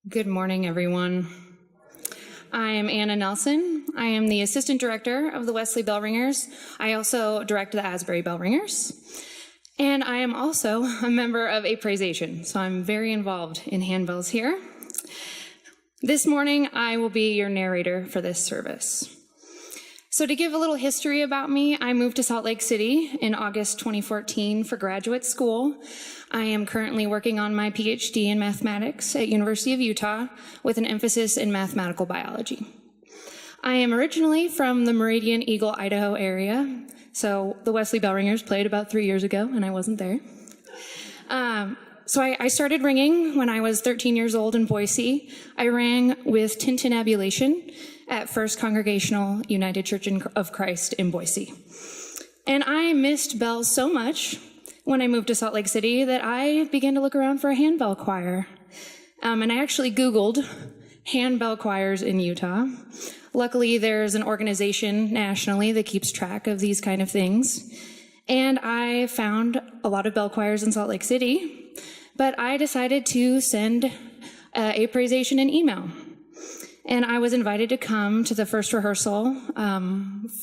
Good morning, everyone. I am Anna Nelson. I am the Assistant Director of the Wesley Bell Ringers. I also direct the Asbury Bell Ringers. And I am also a member of a Praisation, so I'm very involved in handbells here. This morning, I will be your narrator for this service. So to give a little history about me, I moved to Salt Lake City in August 2014 for graduate school. I am currently working on my PhD in mathematics at University of Utah with an emphasis in mathematical biology. I am originally from the Meridian Eagle, Idaho area, so the Wesley Bell Ringers played about 3 years ago, and I wasn't there. So I started ringing when I was 13 years old in Boise. I rang with tintinnabulation at First Congregational United Church of Christ in Boise. And I missed bells so much when I moved to Salt Lake City that I began to look around for a handbell choir. And I actually Googled handbell choirs in Utah. Luckily, there's an organization nationally that keeps track of these kind of things. And I found a lot of bell choirs in Salt Lake City, but I decided to send a Praisation an email. And I was invited to come to the first rehearsal,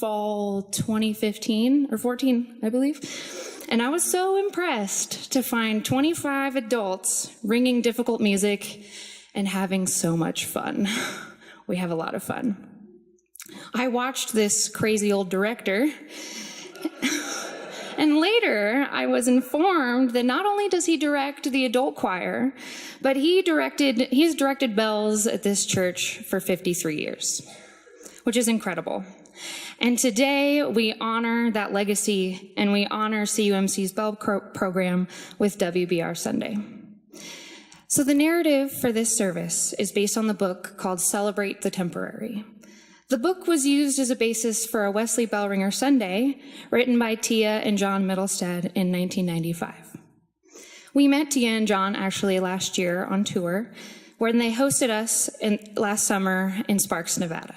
fall 2015 or 14, I believe. And I was so impressed to find 25 adults ringing difficult music and having so much fun. We have a lot of fun. I watched this crazy old director. And later, I was informed that not only does he direct the adult choir, but he's directed bells at this church for 53 years, which is incredible. And today, we honor that legacy, and we honor CUMC's bell program with WBR Sunday. So the narrative for this service is based on the book called Celebrate the Temporary. The book was used as a basis for a Wesley Bell Ringer Sunday written by Tia and John Middlestead in 1995. We met Tia and John actually last year on tour when they hosted us last summer in Sparks, Nevada.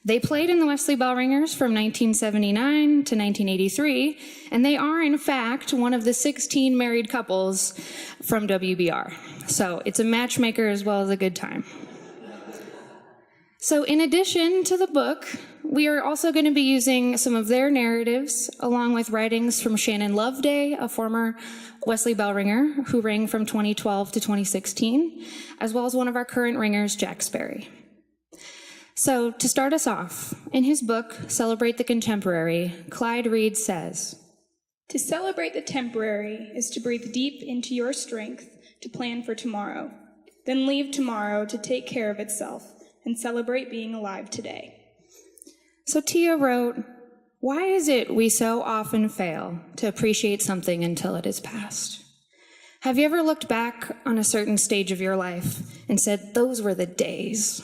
They played in the Wesley Bell Ringers from 1979 to 1983, and they are, in fact, one of the 16 married couples from WBR. So it's a matchmaker as well as a good time. So in addition to the book, we are also going to be using some of their narratives, along with writings from Shannon Loveday, a former Wesley Bell Ringer, who rang from 2012 to 2016, as well as one of our current ringers, Jack Sperry. So to start us off, in his book, Celebrate the Contemporary, Clyde Reed says, "To celebrate the temporary is to breathe deep into your strength to plan for tomorrow, then leave tomorrow to take care of itself and celebrate being alive today." So Tia wrote, "Why is it we so often fail to appreciate something until it is past? Have you ever looked back on a certain stage of your life and said, those were the days?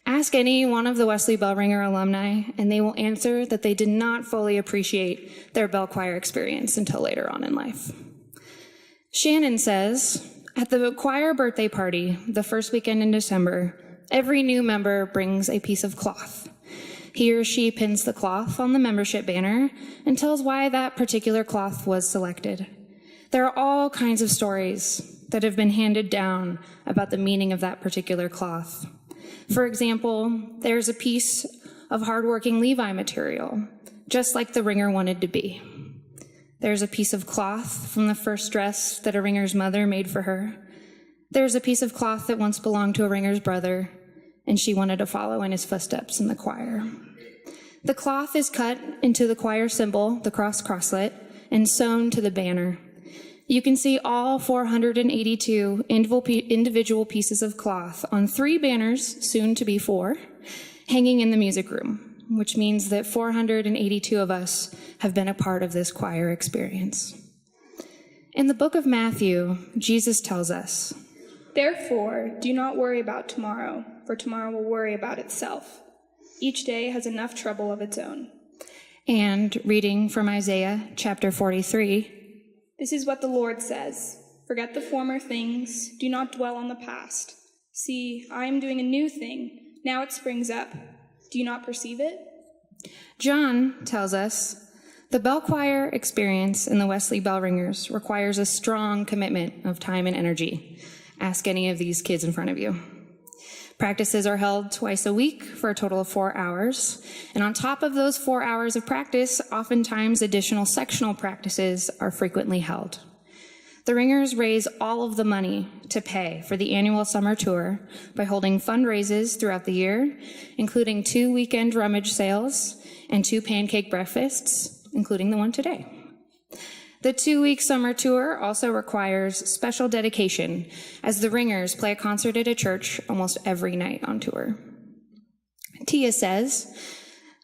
Ask any one of the Wesley Bell Ringer alumni, and they will answer that they did not fully appreciate their bell choir experience until later on in life." Shannon says, "At the choir birthday party, the first weekend in December, every new member brings a piece of cloth. He or she pins the cloth on the membership banner and tells why that particular cloth was selected. There are all kinds of stories that have been handed down about the meaning of that particular cloth. For example, there's a piece of hardworking Levi material just like the ringer wanted to be. There's a piece of cloth from the first dress that a ringer's mother made for her. There's a piece of cloth that once belonged to a ringer's brother, and she wanted to follow in his footsteps in the choir. The cloth is cut into the choir symbol, the crosslet, and sewn to the banner. You can see all 482 individual pieces of cloth on 3 banners, soon to be 4, hanging in the music room, which means that 482 of us have been a part of this choir experience. In the book of Matthew, Jesus tells us, "Therefore, do not worry about tomorrow, for tomorrow will worry about itself. Each day has enough trouble of its own." And reading from Isaiah chapter 43, "This is what the Lord says, forget the former things, do not dwell on the past. See, I am doing a new thing, now it springs up. Do you not perceive it?" John tells us, the bell choir experience in the Wesley Bell Ringers requires a strong commitment of time and energy. Ask any of these kids in front of you. Practices are held twice a week for a total of 4 hours. And on top of those 4 hours of practice, oftentimes additional sectional practices are frequently held. The Ringers raise all of the money to pay for the annual summer tour by holding fundraisers throughout the year, including 2 weekend rummage sales and 2 pancake breakfasts, including the one today. The 2-week summer tour also requires special dedication, as the Ringers play a concert at a church almost every night on tour. Tia says,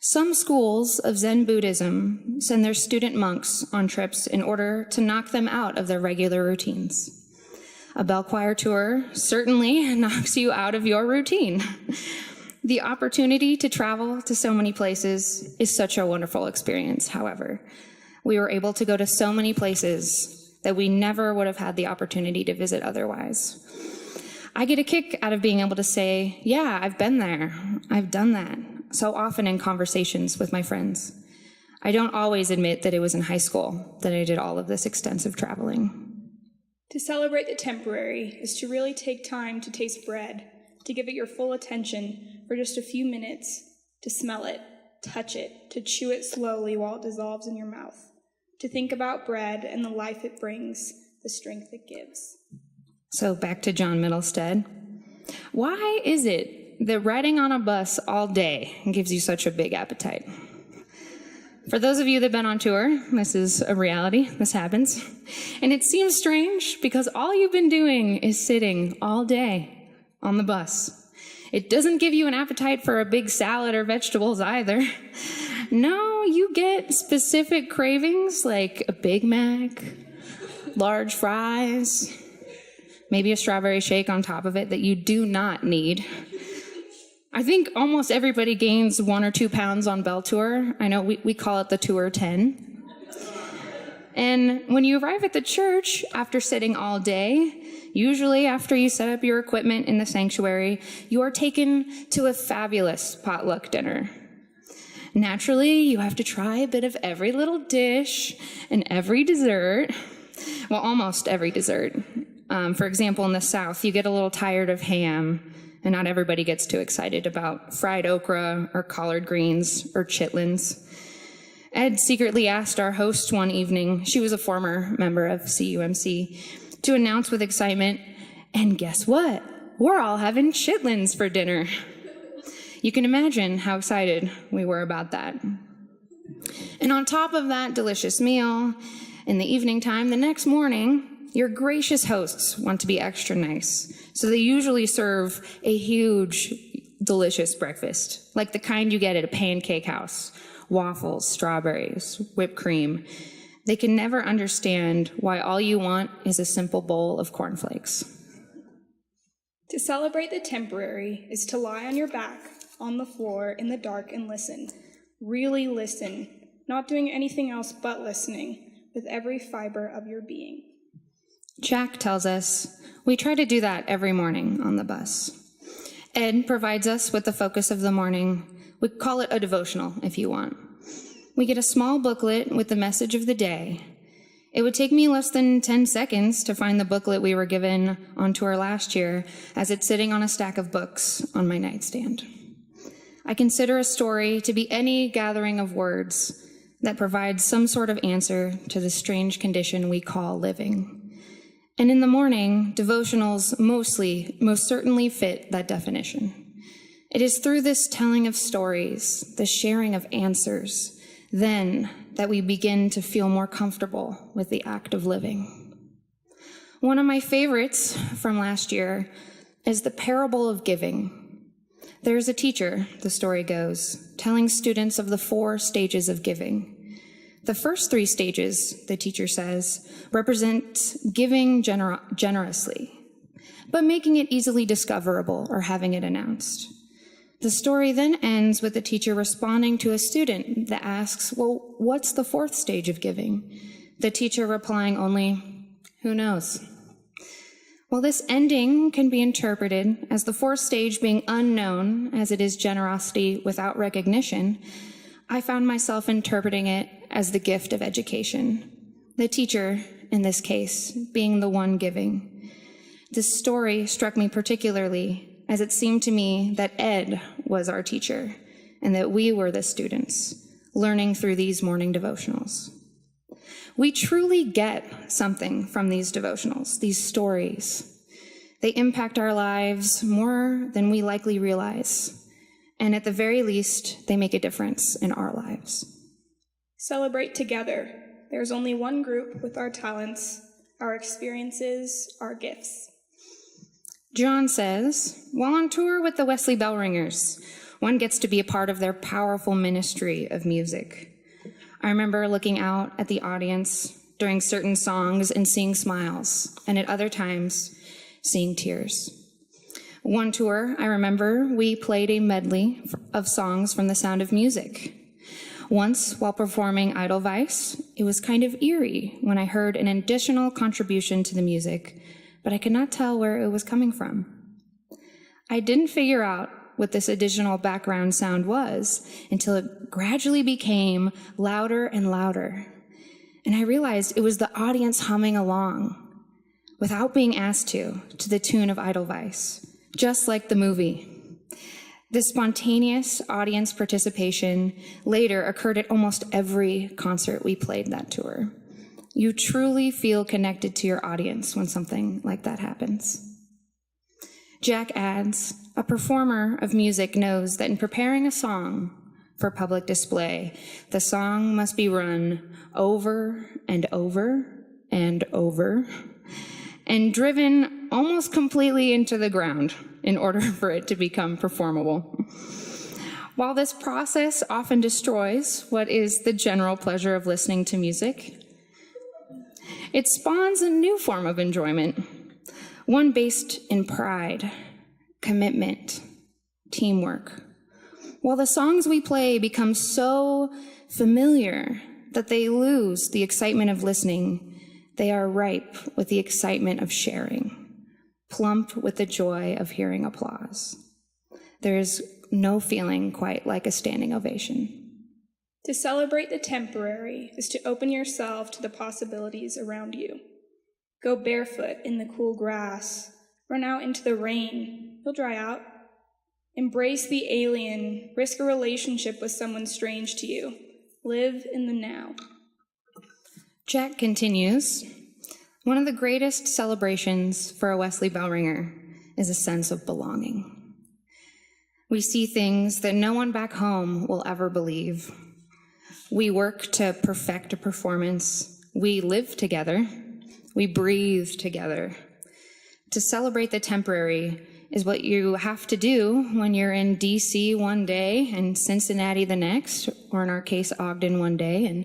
some schools of Zen Buddhism send their student monks on trips in order to knock them out of their regular routines. A bell choir tour certainly knocks you out of your routine. The opportunity to travel to so many places is such a wonderful experience, however. We were able to go to so many places that we never would have had the opportunity to visit otherwise. I get a kick out of being able to say, yeah, I've been there, I've done that, so often in conversations with my friends. I don't always admit that it was in high school that I did all of this extensive traveling. To celebrate the temporary is to really take time to taste bread, to give it your full attention for just a few minutes, to smell it, touch it, to chew it slowly while it dissolves in your mouth, to think about bread and the life it brings, the strength it gives. So back to John Middlestead. Why is it that riding on a bus all day gives you such a big appetite? For those of you that have been on tour, this is a reality, this happens. And it seems strange because all you've been doing is sitting all day on the bus. It doesn't give you an appetite for a big salad or vegetables either. No, you get specific cravings like a Big Mac, large fries, maybe a strawberry shake on top of it that you do not need. I think almost everybody gains 1 or 2 pounds on Bell Tour. I know we call it the Tour 10. And when you arrive at the church after sitting all day, usually after you set up your equipment in the sanctuary, you are taken to a fabulous potluck dinner. Naturally, you have to try a bit of every little dish and every dessert. Well, almost every dessert. For example, in the South, you get a little tired of ham, and not everybody gets too excited about fried okra or collard greens or chitlins. Ed secretly asked our host one evening, she was a former member of CUMC, to announce with excitement, and guess what? We're all having chitlins for dinner. You can imagine how excited we were about that. And on top of that delicious meal, in the evening time, the next morning, your gracious hosts want to be extra nice. So they usually serve a huge, delicious breakfast, like the kind you get at a pancake house. Waffles, strawberries, whipped cream. They can never understand why all you want is a simple bowl of cornflakes. To celebrate the temporary is to lie on your back, on the floor, in the dark, and listen. Really listen, not doing anything else but listening, with every fiber of your being. Jack tells us we try to do that every morning on the bus. Ed provides us with the focus of the morning. We call it a devotional, if you want. We get a small booklet with the message of the day. It would take me less than 10 seconds to find the booklet we were given on tour last year, as it's sitting on a stack of books on my nightstand. I consider a story to be any gathering of words that provides some sort of answer to the strange condition we call living. And in the morning, devotionals most certainly fit that definition. It is through this telling of stories, the sharing of answers, then that we begin to feel more comfortable with the act of living. One of my favorites from last year is the parable of giving. There's a teacher, the story goes, telling students of the 4 stages of giving. The first 3 stages, the teacher says, represent giving generously, but making it easily discoverable or having it announced. The story then ends with the teacher responding to a student that asks, well, what's the 4th stage of giving? The teacher replying only, who knows? Well, this ending can be interpreted as the 4th stage being unknown, as it is generosity without recognition. I found myself interpreting it as the gift of education, the teacher, in this case, being the one giving. This story struck me particularly as it seemed to me that Ed was our teacher and that we were the students learning through these morning devotionals. We truly get something from these devotionals, these stories. They impact our lives more than we likely realize, and at the very least, they make a difference in our lives. Celebrate together. There's only one group with our talents, our experiences, our gifts. John says, while on tour with the Wesley Bell Ringers, one gets to be a part of their powerful ministry of music. I remember looking out at the audience during certain songs and seeing smiles, and at other times, seeing tears. One tour, I remember, we played a medley of songs from The Sound of Music. Once, while performing Edelweiss, it was kind of eerie when I heard an additional contribution to the music, but I could not tell where it was coming from. I didn't figure out what this additional background sound was until it gradually became louder and louder. And I realized it was the audience humming along without being asked to the tune of Edelweiss, just like the movie. This spontaneous audience participation later occurred at almost every concert we played that tour. You truly feel connected to your audience when something like that happens. Jack adds, a performer of music knows that in preparing a song for public display, the song must be run over and over and over and driven almost completely into the ground in order for it to become performable. While this process often destroys what is the general pleasure of listening to music, it spawns a new form of enjoyment, one based in pride, commitment, teamwork. While the songs we play become so familiar that they lose the excitement of listening, they are ripe with the excitement of sharing, plump with the joy of hearing applause. There is no feeling quite like a standing ovation. To celebrate the temporary is to open yourself to the possibilities around you. Go barefoot in the cool grass. Run out into the rain. You'll dry out. Embrace the alien. Risk a relationship with someone strange to you. Live in the now. Jack continues, one of the greatest celebrations for a Wesley Bell ringer is a sense of belonging. We see things that no one back home will ever believe. We work to perfect a performance. We live together. We breathe together. To celebrate the temporary is what you have to do when you're in DC one day and Cincinnati the next, or in our case, Ogden one day and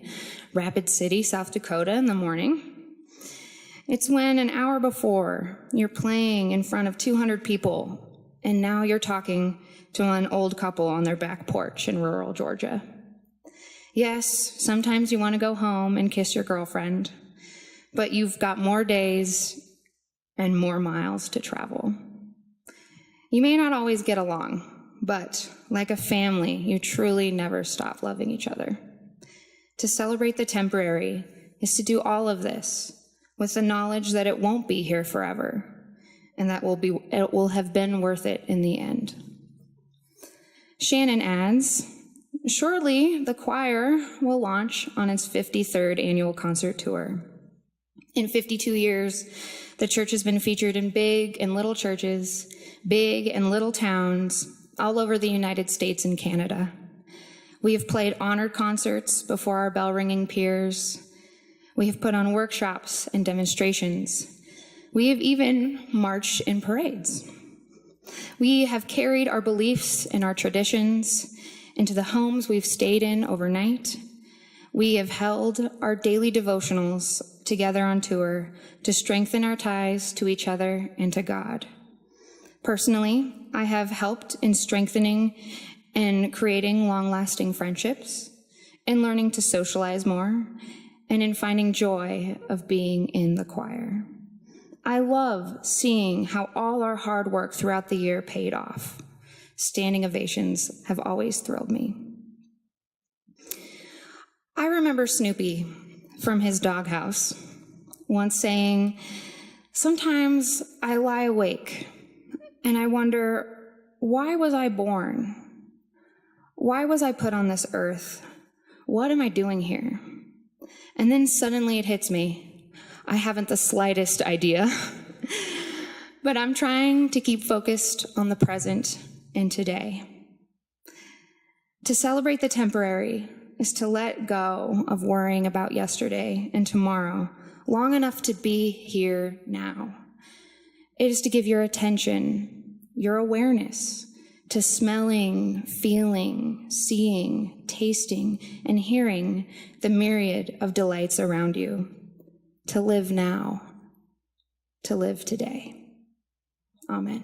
Rapid City, South Dakota in the morning. It's when an hour before you're playing in front of 200 people and now you're talking to an old couple on their back porch in rural Georgia. Yes, sometimes you want to go home and kiss your girlfriend, but you've got more days and more miles to travel. You may not always get along, but like a family, you truly never stop loving each other. To celebrate the temporary is to do all of this with the knowledge that it won't be here forever and that it will have been worth it in the end. Shannon adds, Shortly, the choir will launch on its 53rd annual concert tour. In 52 years, the church has been featured in big and little churches, big and little towns, all over the United States and Canada. We have played honored concerts before our bell-ringing peers. We have put on workshops and demonstrations. We have even marched in parades. We have carried our beliefs and our traditions into the homes we've stayed in overnight. We have held our daily devotionals together on tour to strengthen our ties to each other and to God. Personally, I have helped in strengthening and creating long-lasting friendships, in learning to socialize more, and in finding joy of being in the choir. I love seeing how all our hard work throughout the year paid off. Standing ovations have always thrilled me. I remember Snoopy from his doghouse once saying, "Sometimes I lie awake and I wonder, why was I born? Why was I put on this earth? What am I doing here?" And then suddenly it hits me. I haven't the slightest idea, but I'm trying to keep focused on the present and today. To celebrate the temporary is to let go of worrying about yesterday and tomorrow long enough to be here now. It is to give your attention, your awareness, to smelling, feeling, seeing, tasting, and hearing the myriad of delights around you. To live now, to live today. Amen.